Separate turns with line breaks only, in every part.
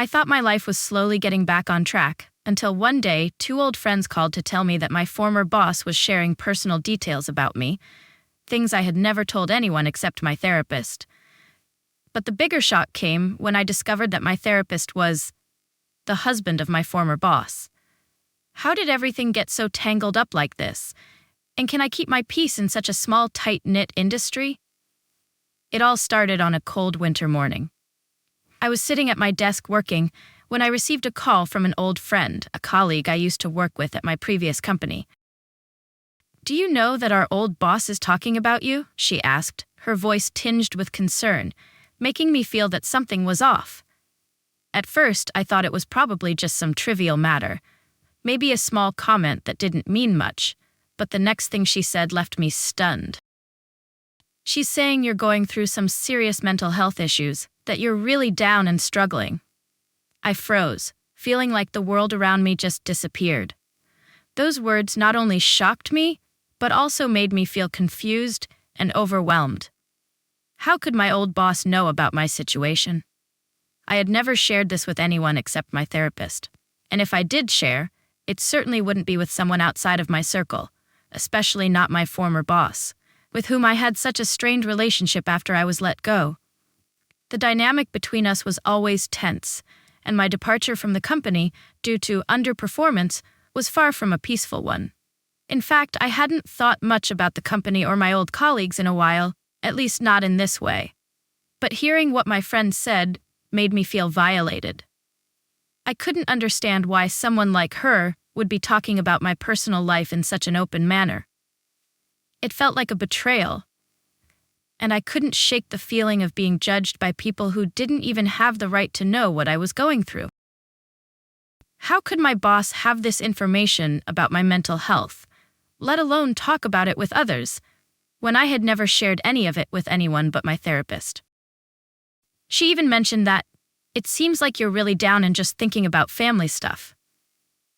I thought my life was slowly getting back on track, until one day, two old friends called to tell me that my former boss was sharing personal details about me, things I had never told anyone except my therapist. But the bigger shock came when I discovered that my therapist was the husband of my former boss. How did everything get so tangled up like this? And can I keep my peace in such a small, tight-knit industry? It all started on a cold winter morning. I was sitting at my desk working when I received a call from an old friend, a colleague I used to work with at my previous company. "Do you know that our old boss is talking about you?" she asked, her voice tinged with concern, making me feel that something was off. At first, I thought it was probably just some trivial matter, maybe a small comment that didn't mean much, but the next thing she said left me stunned. "She's saying you're going through some serious mental health issues, that you're really down and struggling." I froze, feeling like the world around me just disappeared. Those words not only shocked me, but also made me feel confused and overwhelmed. How could my old boss know about my situation? I had never shared this with anyone except my therapist, and if I did share, it certainly wouldn't be with someone outside of my circle, especially not my former boss, with whom I had such a strained relationship after I was let go. The dynamic between us was always tense, and my departure from the company due to underperformance was far from a peaceful one. In fact, I hadn't thought much about the company or my old colleagues in a while, at least not in this way. But hearing what my friend said made me feel violated. I couldn't understand why someone like her would be talking about my personal life in such an open manner. It felt like a betrayal, and I couldn't shake the feeling of being judged by people who didn't even have the right to know what I was going through. How could my boss have this information about my mental health, let alone talk about it with others, when I had never shared any of it with anyone but my therapist? She even mentioned that, "It seems like you're really down and just thinking about family stuff."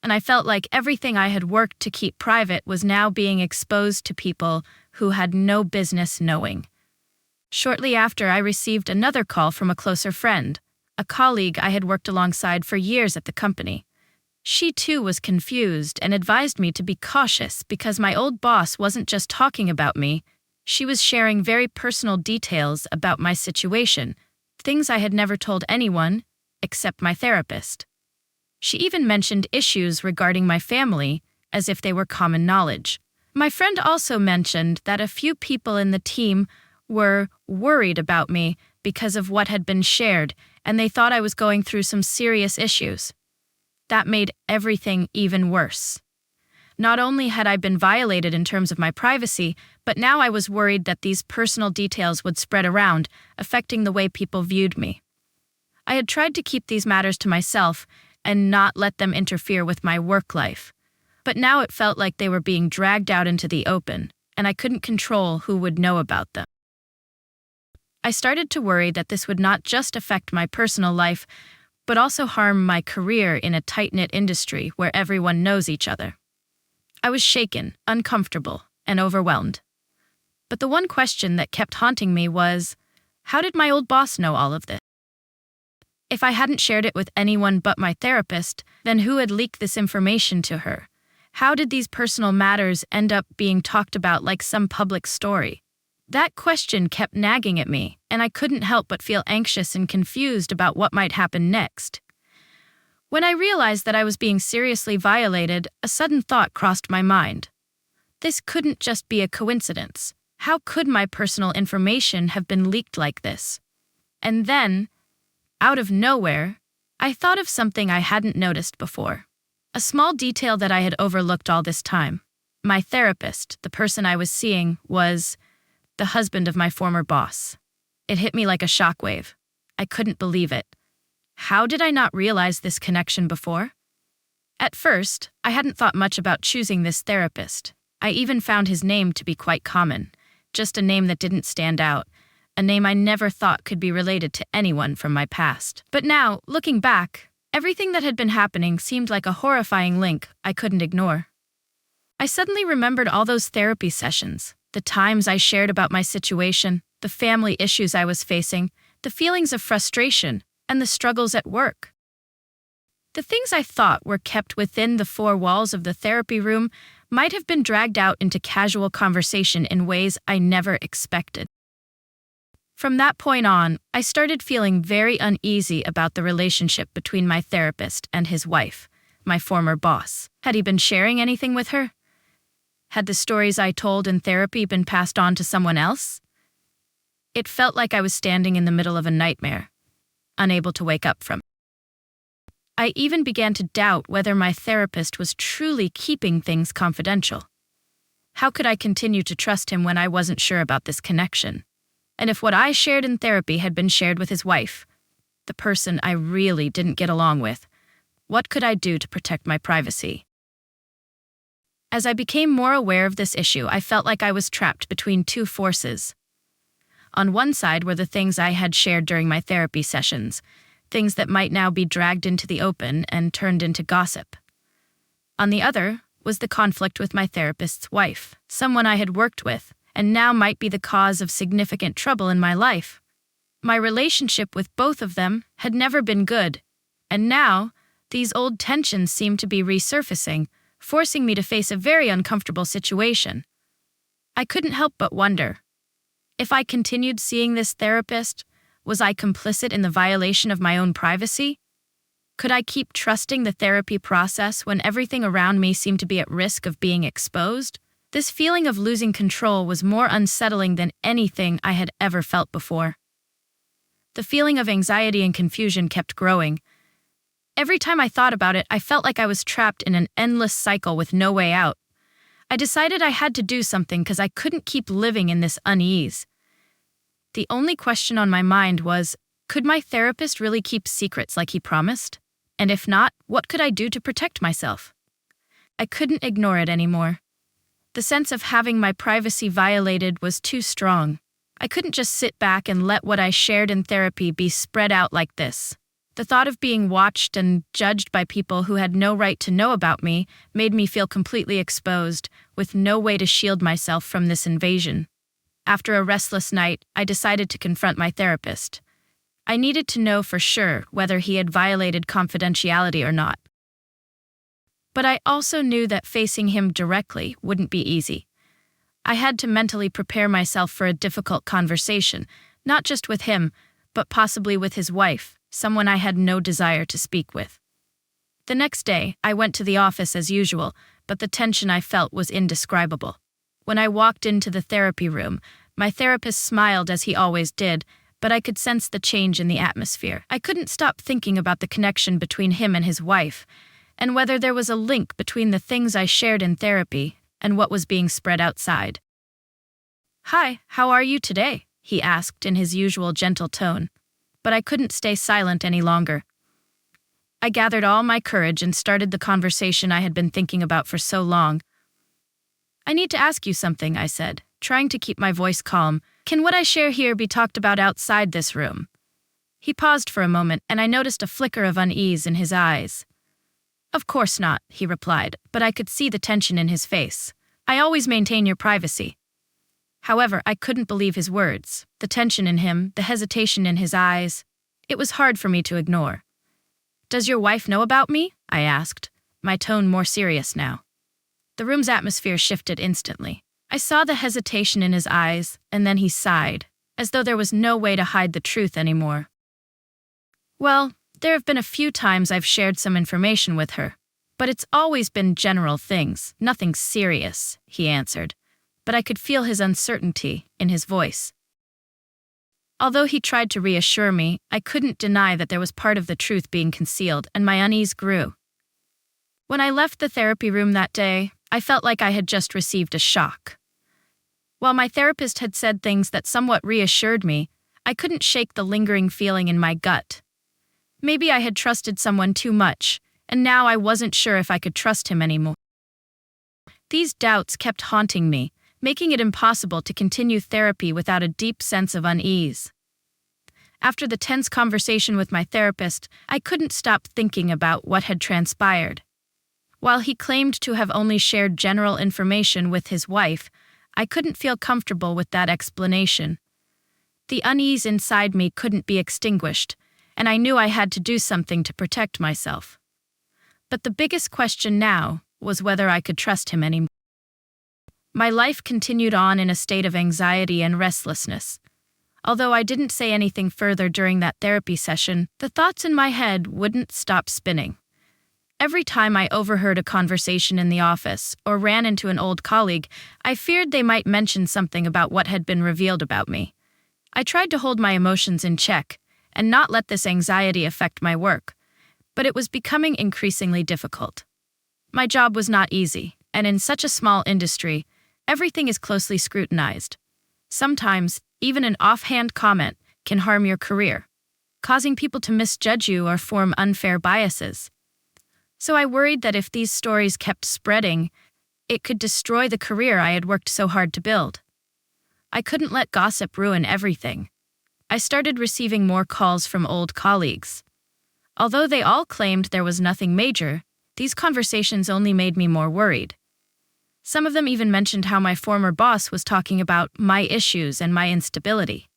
And I felt like everything I had worked to keep private was now being exposed to people who had no business knowing. Shortly after, I received another call from a closer friend, a colleague I had worked alongside for years at the company. She too was confused and advised me to be cautious because my old boss wasn't just talking about me, she was sharing very personal details about my situation, things I had never told anyone except my therapist. She even mentioned issues regarding my family as if they were common knowledge. My friend also mentioned that a few people in the team were worried about me because of what had been shared, and they thought I was going through some serious issues. That made everything even worse. Not only had I been violated in terms of my privacy, but now I was worried that these personal details would spread around, affecting the way people viewed me. I had tried to keep these matters to myself and not let them interfere with my work life, but now it felt like they were being dragged out into the open, and I couldn't control who would know about them. I started to worry that this would not just affect my personal life, but also harm my career in a tight-knit industry where everyone knows each other. I was shaken, uncomfortable, and overwhelmed. But the one question that kept haunting me was, how did my old boss know all of this? If I hadn't shared it with anyone but my therapist, then who had leaked this information to her? How did these personal matters end up being talked about like some public story? That question kept nagging at me, and I couldn't help but feel anxious and confused about what might happen next. When I realized that I was being seriously violated, a sudden thought crossed my mind. This couldn't just be a coincidence. How could my personal information have been leaked like this? And then, out of nowhere, I thought of something I hadn't noticed before. A small detail that I had overlooked all this time. My therapist, the person I was seeing, was the husband of my former boss. It hit me like a shockwave. I couldn't believe it. How did I not realize this connection before? At first, I hadn't thought much about choosing this therapist. I even found his name to be quite common, just a name that didn't stand out, a name I never thought could be related to anyone from my past. But now, looking back, everything that had been happening seemed like a horrifying link I couldn't ignore. I suddenly remembered all those therapy sessions, the times I shared about my situation, the family issues I was facing, the feelings of frustration, and the struggles at work. The things I thought were kept within the four walls of the therapy room might have been dragged out into casual conversation in ways I never expected. From that point on, I started feeling very uneasy about the relationship between my therapist and his wife, my former boss. Had he been sharing anything with her? Had the stories I told in therapy been passed on to someone else? It felt like I was standing in the middle of a nightmare, unable to wake up from it. I even began to doubt whether my therapist was truly keeping things confidential. How could I continue to trust him when I wasn't sure about this connection? And if what I shared in therapy had been shared with his wife, the person I really didn't get along with, what could I do to protect my privacy? As I became more aware of this issue, I felt like I was trapped between two forces. On one side were the things I had shared during my therapy sessions, things that might now be dragged into the open and turned into gossip. On the other was the conflict with my therapist's wife, someone I had worked with, and now might be the cause of significant trouble in my life. My relationship with both of them had never been good, and now these old tensions seemed to be resurfacing, forcing me to face a very uncomfortable situation. I couldn't help but wonder, if I continued seeing this therapist, was I complicit in the violation of my own privacy? Could I keep trusting the therapy process when everything around me seemed to be at risk of being exposed? This feeling of losing control was more unsettling than anything I had ever felt before. The feeling of anxiety and confusion kept growing. Every time I thought about it, I felt like I was trapped in an endless cycle with no way out. I decided I had to do something because I couldn't keep living in this unease. The only question on my mind was, could my therapist really keep secrets like he promised? And if not, what could I do to protect myself? I couldn't ignore it anymore. The sense of having my privacy violated was too strong. I couldn't just sit back and let what I shared in therapy be spread out like this. The thought of being watched and judged by people who had no right to know about me made me feel completely exposed, with no way to shield myself from this invasion. After a restless night, I decided to confront my therapist. I needed to know for sure whether he had violated confidentiality or not. But I also knew that facing him directly wouldn't be easy. I had to mentally prepare myself for a difficult conversation, not just with him, but possibly with his wife, someone I had no desire to speak with. The next day, I went to the office as usual, but the tension I felt was indescribable. When I walked into the therapy room, my therapist smiled as he always did, but I could sense the change in the atmosphere. I couldn't stop thinking about the connection between him and his wife, and whether there was a link between the things I shared in therapy and what was being spread outside. "Hi, how are you today?" he asked in his usual gentle tone, but I couldn't stay silent any longer. I gathered all my courage and started the conversation I had been thinking about for so long. "I need to ask you something," I said, trying to keep my voice calm. "Can what I share here be talked about outside this room?" He paused for a moment, and I noticed a flicker of unease in his eyes. "Of course not," he replied, but I could see the tension in his face. "I always maintain your privacy." However, I couldn't believe his words. The tension in him, the hesitation in his eyes. It was hard for me to ignore. "Does your wife know about me?" I asked, my tone more serious now. The room's atmosphere shifted instantly. I saw the hesitation in his eyes, and then he sighed, as though there was no way to hide the truth anymore. "Well, there have been a few times I've shared some information with her, but it's always been general things, nothing serious," he answered, but I could feel his uncertainty in his voice. Although he tried to reassure me, I couldn't deny that there was part of the truth being concealed, and my unease grew. When I left the therapy room that day, I felt like I had just received a shock. While my therapist had said things that somewhat reassured me, I couldn't shake the lingering feeling in my gut. Maybe I had trusted someone too much, and now I wasn't sure if I could trust him anymore. These doubts kept haunting me, making it impossible to continue therapy without a deep sense of unease. After the tense conversation with my therapist, I couldn't stop thinking about what had transpired. While he claimed to have only shared general information with his wife, I couldn't feel comfortable with that explanation. The unease inside me couldn't be extinguished, and I knew I had to do something to protect myself. But the biggest question now was whether I could trust him anymore. My life continued on in a state of anxiety and restlessness. Although I didn't say anything further during that therapy session, the thoughts in my head wouldn't stop spinning. Every time I overheard a conversation in the office or ran into an old colleague, I feared they might mention something about what had been revealed about me. I tried to hold my emotions in check and not let this anxiety affect my work, but it was becoming increasingly difficult. My job was not easy, and in such a small industry, everything is closely scrutinized. Sometimes, even an offhand comment can harm your career, causing people to misjudge you or form unfair biases. So I worried that if these stories kept spreading, it could destroy the career I had worked so hard to build. I couldn't let gossip ruin everything. I started receiving more calls from old colleagues. Although they all claimed there was nothing major, these conversations only made me more worried. Some of them even mentioned how my former boss was talking about my issues and my instability.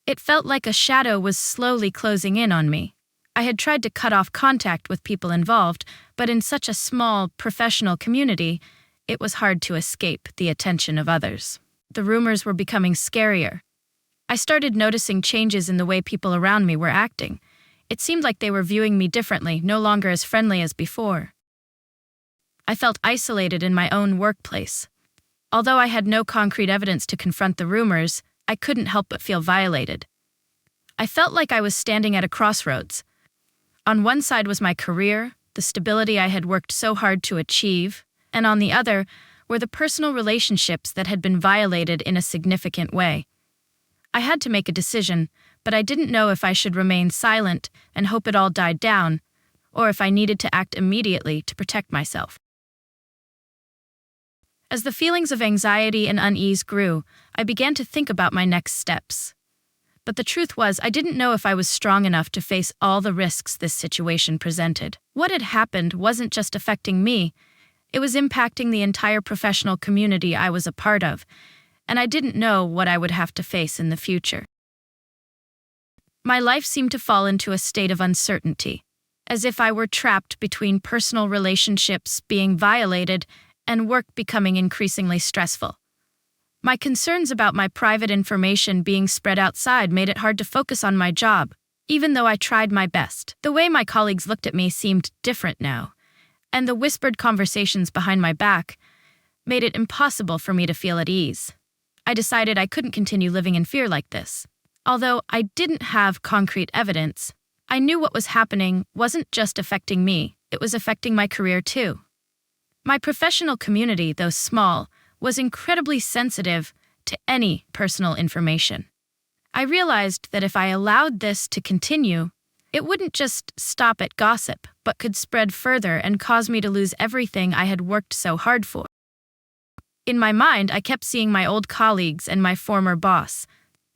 It felt like a shadow was slowly closing in on me. I had tried to cut off contact with people involved, but in such a small, professional community, it was hard to escape the attention of others. The rumors were becoming scarier. I started noticing changes in the way people around me were acting. It seemed like they were viewing me differently, no longer as friendly as before. I felt isolated in my own workplace. Although I had no concrete evidence to confront the rumors, I couldn't help but feel violated. I felt like I was standing at a crossroads. On one side was my career, the stability I had worked so hard to achieve, and on the other were the personal relationships that had been violated in a significant way. I had to make a decision, but I didn't know if I should remain silent and hope it all died down, or if I needed to act immediately to protect myself. As the feelings of anxiety and unease grew, I began to think about my next steps. But the truth was, I didn't know if I was strong enough to face all the risks this situation presented. What had happened wasn't just affecting me, it was impacting the entire professional community I was a part of, and I didn't know what I would have to face in the future. My life seemed to fall into a state of uncertainty, as if I were trapped between personal relationships being violated and work becoming increasingly stressful. My concerns about my private information being spread outside made it hard to focus on my job, even though I tried my best. The way my colleagues looked at me seemed different now, and the whispered conversations behind my back made it impossible for me to feel at ease. I decided I couldn't continue living in fear like this. Although I didn't have concrete evidence, I knew what was happening wasn't just affecting me, it was affecting my career too. My professional community, though small, was incredibly sensitive to any personal information. I realized that if I allowed this to continue, it wouldn't just stop at gossip, but could spread further and cause me to lose everything I had worked so hard for. In my mind, I kept seeing my old colleagues and my former boss,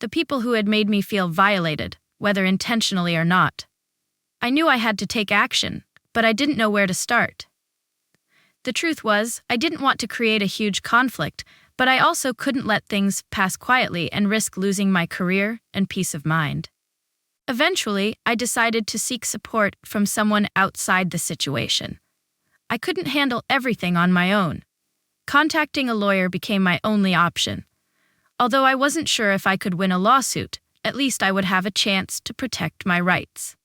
the people who had made me feel violated, whether intentionally or not. I knew I had to take action, but I didn't know where to start. The truth was, I didn't want to create a huge conflict, but I also couldn't let things pass quietly and risk losing my career and peace of mind. Eventually, I decided to seek support from someone outside the situation. I couldn't handle everything on my own. Contacting a lawyer became my only option. Although I wasn't sure if I could win a lawsuit, at least I would have a chance to protect my rights.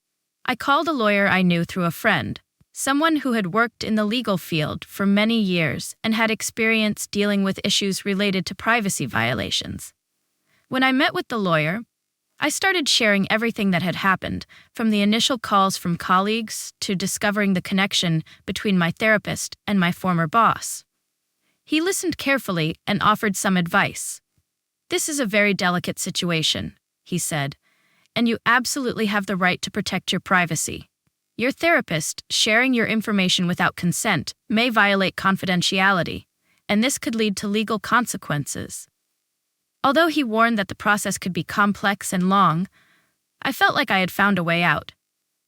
I called a lawyer I knew through a friend, someone who had worked in the legal field for many years and had experience dealing with issues related to privacy violations. When I met with the lawyer, I started sharing everything that had happened, from the initial calls from colleagues to discovering the connection between my therapist and my former boss. He listened carefully and offered some advice. "This is a very delicate situation," he said, "and you absolutely have the right to protect your privacy. Your therapist sharing your information without consent may violate confidentiality, and this could lead to legal consequences." Although he warned that the process could be complex and long, I felt like I had found a way out.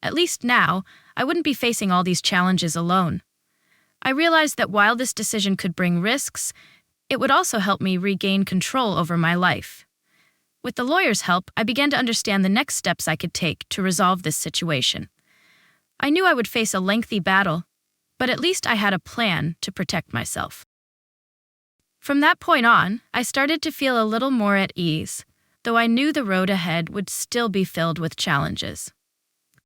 At least now, I wouldn't be facing all these challenges alone. I realized that while this decision could bring risks, it would also help me regain control over my life. With the lawyer's help, I began to understand the next steps I could take to resolve this situation. I knew I would face a lengthy battle, but at least I had a plan to protect myself. From that point on, I started to feel a little more at ease, though I knew the road ahead would still be filled with challenges.